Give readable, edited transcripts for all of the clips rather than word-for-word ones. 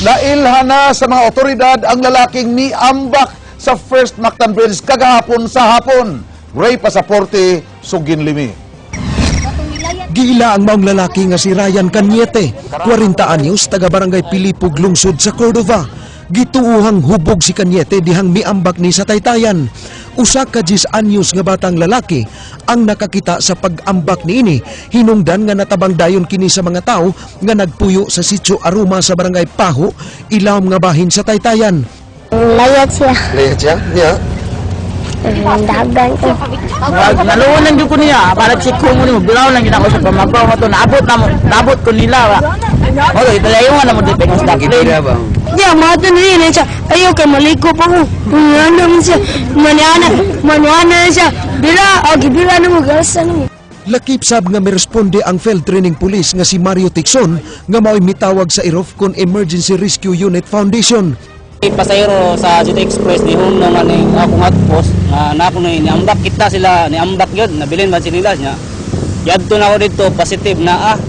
Nailhan na sa mga otoridad ang lalaking niambak sa First Mactan Bridge kagahapon sa hapon. Gray pasaporte, Suginlimi. Giila ang maong lalaki nga si Ryan Cañete, 40 anyos, taga Barangay Pilipog, lungsod sa Cordova. Gituuhang hubog si Cañete dihang miambak ni sa Taytayan. Usa ka 10 anyos nga batang lalaki ang nakakita sa pag-ambak niini. Hinungdan nga natabang dayon kini sa mga tao nga nagpuyo sa Sitio Aruma sa Barangay Paho, ilawom nga bahin sa Taytayan. Layat siya. Layat siya? Niya? Dagan ko. Naluwan lang ko niya, para check ko mo bilaw lang gina ko sa pamagaw mo to, naabot ko nila. Okay, palayo nga na mo dito ng stock plane. Yeah, mata na rin siya. Ayaw ka, maliko pa ko. Manana siya. Manana siya. Bila, bila na mo, gasa na mo. Lakip sab nga miresponde ang field training police nga si Mario Tixon nga mao'y mitawag sa Irofcon Emergency Rescue Unit Foundation. Pasayro sa City Express ni hum nang aning akong outpost na ako ni ambak kita sila ni ambak yun nabilin ba sila niya yadto na ako dito positive na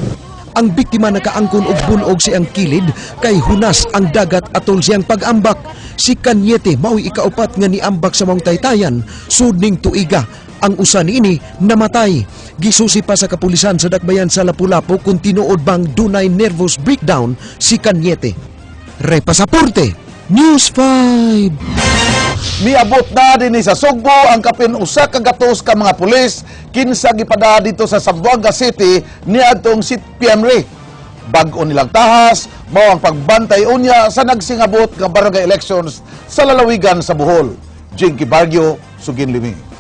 Ang biktima nakaangkon og bunog siyang kilid kay hunas ang dagat atol siyang pag-ambak. Si Cañete mao'y ikaupat nga niambak sa maong Taytayan sudning tuiga. Ang usa niini namatay. Gisusi pa sa kapulisan sa Dakbayan sa Lapu-Lapu kung tinuod bang dunay nervous breakdown si Cañete. Ray Pasaporte, News 5. Miabot na din sa Sugbo ang kapin usa ka gatos ka mga pulis kinsa gipada dito sa Zamboanga City niadtong Septyembre. Bag-o nilang tahas mao ang pagbantay unya sa nagsingabot nga barangay elections sa lalawigan sa Bohol. Jinky Bargio, Suginlimi.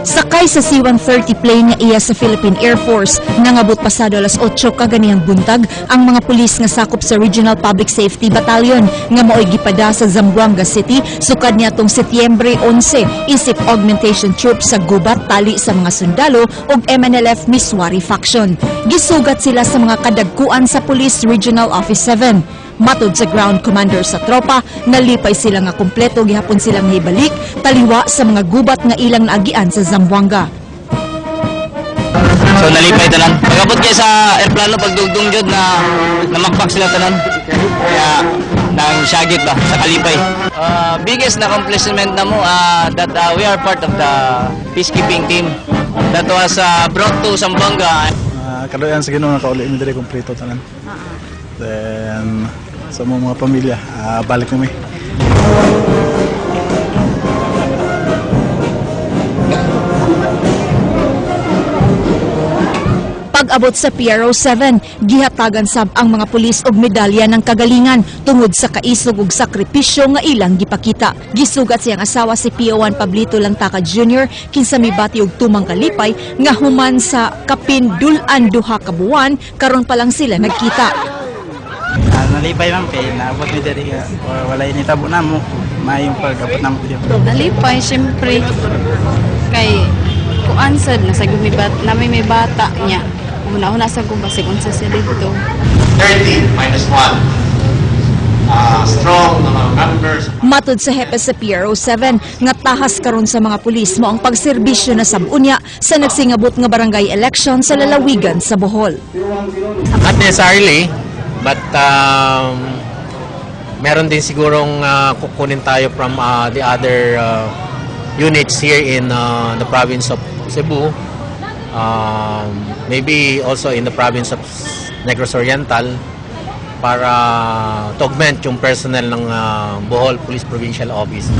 Sakay sa C-130 plane nga iya sa Philippine Air Force, nangabot pasado alas 8 kaganihang buntag ang mga pulis nga sakop sa Regional Public Safety Battalion nga mao'y gipada sa Zamboanga City sukad niadtong Setyembre 11 isip augmentation troops sa gubat tali sa mga sundalo ug MNLF Miswari faction. Gisugat sila sa mga kadagkuan sa Police Regional Office 7. Matod sa ground commander sa tropa, nalipay sila nga kumpleto gihapon silang hibalik taliwa sa mga gubat nga ilang naagian sa Zamboanga. So nalipay tanan. Pagabot kay sa airplano pagdugdong jud na namakpak sila tanan. Kaya nang syagit ba sa kalipay. Biggest na accomplishment na mo that we are part of the peacekeeping team that was brought to Zamboanga. Kaluyan sa Ginoo nakauli mi diri kompleto tanan. Then sa mga pamilya, balik kami. Pag-abot sa PRO 7, gihatagan sab ang mga pulis og medalya ng kagalingan tungod sa kaisog ug sakripisyo nga ilang gipakita. Gisugat siyang asawa si PO1 Pablito Lantaka Jr. kinsa mibati og tumang kalipay nga human sa kapin dulan duha ka buwan karon pa lang sila nagkita. Nalipay man kay naabot mi diri walay ni tabo namo maayong pag-abot namo diri. Nalipay syempre kay kuan sad na sa gumibat na may bata niya. Una-una sa gumbasig unsa siya dito. 30 minus 1. Strong mga members. Matod sa hepe sa PRO 7 nga tahas karon sa mga pulis mo ang pagserbisyo na sabunya sa nagsingabot nga barangay election sa lalawigan sa Bohol. Not necessarily, but meron din sigurong kukunin tayo from the other units here in the province of Cebu, maybe also in the province of Negros Oriental para to augment yung personnel ng Bohol Police Provincial Office.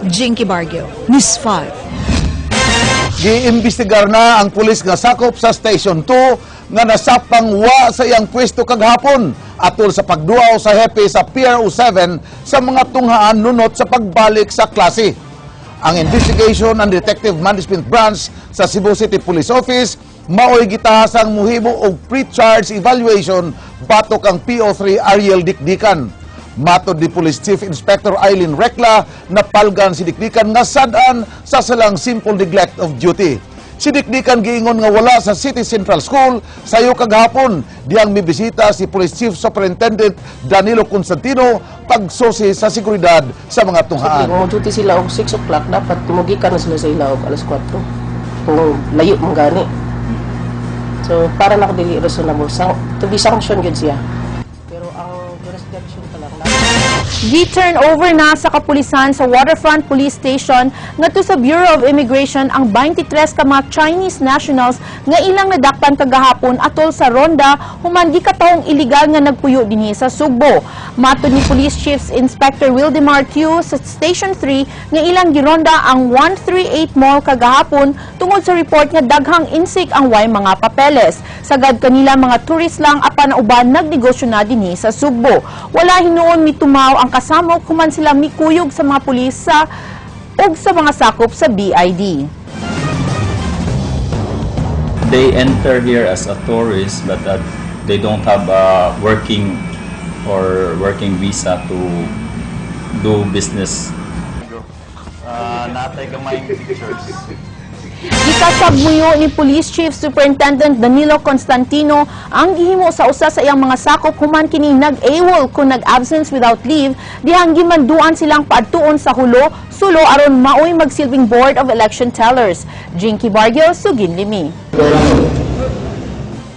Jinky Bargio, News 5. Giimbestigar na ang pulis nga sakop sa Station 2 nga nasapang wa sa iyang pwesto kaghapon atol sa pagduaw sa hepe sa PRO 7 sa mga tunghaan nunot sa pagbalik sa klase. Ang Investigation and Detective Management Branch sa Cebu City Police Office mao'y gitahasang muhimo og pre-charge evaluation batok ang PO3 Ariel Dikdikan. Matod ni Police Chief Inspector Eileen Recla, napalgan si Dikdikan nga sadan sa salang simple neglect of duty. Sidikdikan giingon nga wala sa City Central School sayo kaghapon diyang mibisita si Police Chief Superintendent Danilo Constantino pagsusi sa seguridad sa mga tunghaan. Kung duty sila og 6 o'clock, dapat tumugikan na sila sa ilaw alas 4. Kung layo mong gani. So, para na dili reasonable. To be sanctioned yun siya. Pero ang jurisdiction pa lang. Gi-turn over na sa kapulisan sa Waterfront Police Station ngadto sa Bureau of Immigration ang 23 ka mga Chinese nationals nga ilang nadakpan kagahapon atol sa ronda human gikatawong iligal nga nagpuyo dinhi sa Sugbo. Matud ni Police Chief Inspector Wildemar Tew sa Station 3 nga ilang gironda ang 138 mall kagahapon tungod sa report nga daghang insik ang way mga papeles. Sagad kanila mga tourist lang apan uban nagnegosyo na dinhi sa Sugbo. Wala hinuon mitumaw ang kasamok human sila mikuyog sa mga pulis ug sa mga sakop sa BID. They enter here as a tourist but they don't have a working visa to do business. Natay gamay pictures. Gikasabmuyo ni Police Chief Superintendent Danilo Constantino ang gihimo sa usa sa iyang mga sakop human kini nag-AWOL kung nag-absence without leave dihang gimanduan silang paadtuon sa hulo sulo aron maoy magsilbing Board of Election Tellers. Jinky Bargio, Sugin Limi.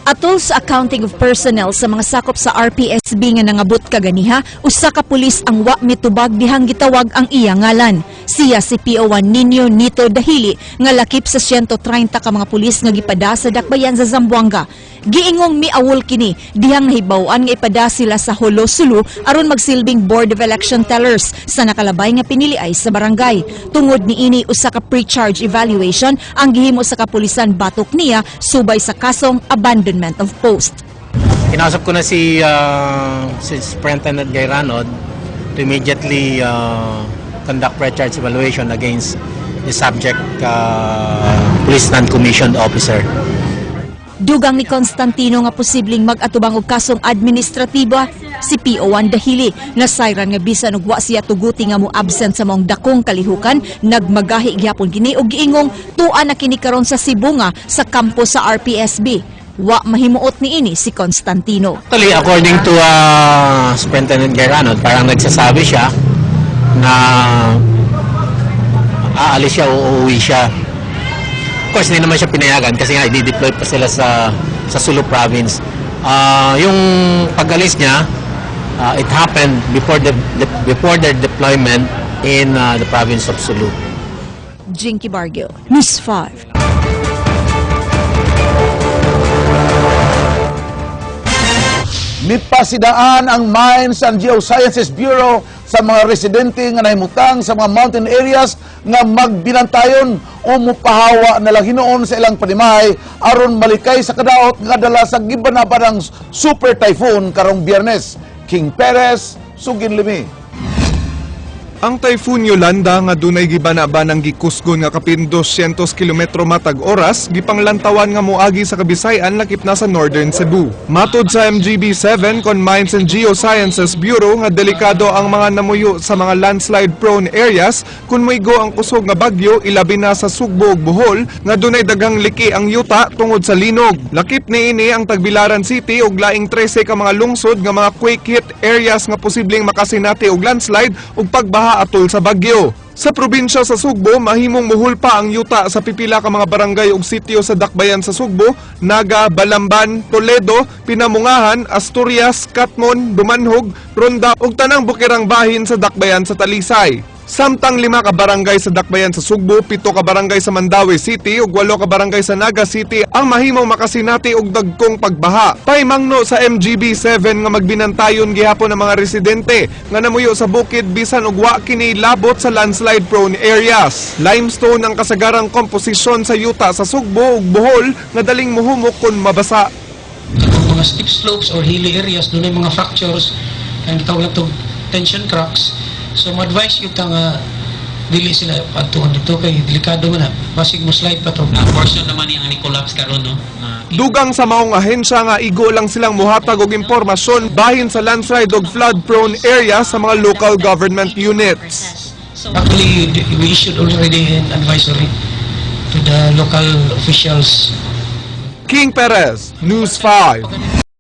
Atol sa accounting of personnel sa mga sakop sa RPSB nga nangabot kaganiha, usa ka pulis ang wa mitubag dihang gitawag ang iya ngalan. Siya si PO1 Nino Nito Dahili nga lakip sa 130 ka mga pulis nga gipada sa dakbayan sa Zamboanga. Giingong miawol kini dihang nahibaw-an nga ipada sila sa Hulo Sulu aron magsilbing Board of Election Tellers sa nakalabay nga piniliay sa barangay. Tungod niini usa ka pre-charge evaluation ang gihimo sa kapulisan batok niya subay sa kasong abandonment of post. Kinausap ko na si Superintendent Guy Ranod to immediately conduct pre-charge evaluation against the subject police non-commissioned officer. Dugang ni Constantino nga posibleng mag-atubang og kasong administratiba si PO1 Dahili. Nasayran nga bisan og wa siya tuguti nga mo absent sa maong dakong kalihukan, nagmagahi gyapon kini og giingong tuan na kini karon sa Sibunga sa kampo sa RPSB. Wa mahimuot niini si Constantino. Actually, according to Superintendent Guy Ranod, parang nagsasabi siya na aalis siya o uuwi siya. Of course, hindi naman siya pinayagan kasi nga i-deploy pa sila sa Sulu Province. Yung pag-alis niya, it happened before their deployment in the province of Sulu. Jinky Bargio, News 5. Nipasidaan ang Mines and Geosciences Bureau sa mga residente nga nahimutang sa mga mountain areas nga magbinantayon o mupahawa na lang hinuon sa ilang panimay aron malikay sa kadaot nga dala sa gibanabanang super typhoon karong Biyernes. King Perez, Sugin Limi. Ang Typhoon Yolanda nga dunay gibana-banang gikusgon nga kapin 200 km matag oras gipanglantawan nga moagi sa Kabisayan lakip na sa Northern Cebu. Matud sa MGB7 kon Mines and Geosciences Bureau nga delikado ang mga namuyo sa mga landslide prone areas kun moigo ang kusog nga bagyo ilabi na sa Sugbo ug Bohol nga dunay daghang liki ang yuta tungod sa linog. Lakip niini ang Tagbilaran City ug laing 13 ka mga lungsod nga mga quake hit areas nga posibleng makasinati og landslide ug pagbaha atol sa bagyo. Sa probinsya sa Sugbo, mahimong muhulpa ang yuta sa pipila ka mga barangay ug sitio sa dakbayan sa Sugbo, Naga, Balamban, Toledo, Pinamungahan, Asturias, Katmon, Dumanhog, Ronda ug tanang bukirang bahin sa dakbayan sa Talisay. Samtang 5 ka barangay sa dakbayan sa Sugbo, 7 ka barangay sa Mandaue City ug 8 ka barangay sa Naga City ang mahimong makasinati og dagkong pagbaha. Paymangno sa MGB7 nga magbinantayon gihapon ang mga residente nga namuyo sa bukid bisan og wa kini labot sa landslide prone areas. Limestone ang kasagarang komposisyon sa yuta sa Sugbo ug Bohol nga daling mohumok kun mabasa. Ang mga steep slopes or hilly areas dunay mga fractures ang gitawag natong tension cracks. So, ma-advise yung dili sila patuon dito kay delikado man na. Basig mo slide pa to. Portion naman yung ni-collapse karon no? Dugang sa maong ahensya nga igo lang silang muhatag og impormasyon bahin sa landslide ug flood-prone area sa mga local government units. Actually, we issued already an advisory to the local officials. King Perez, News 5.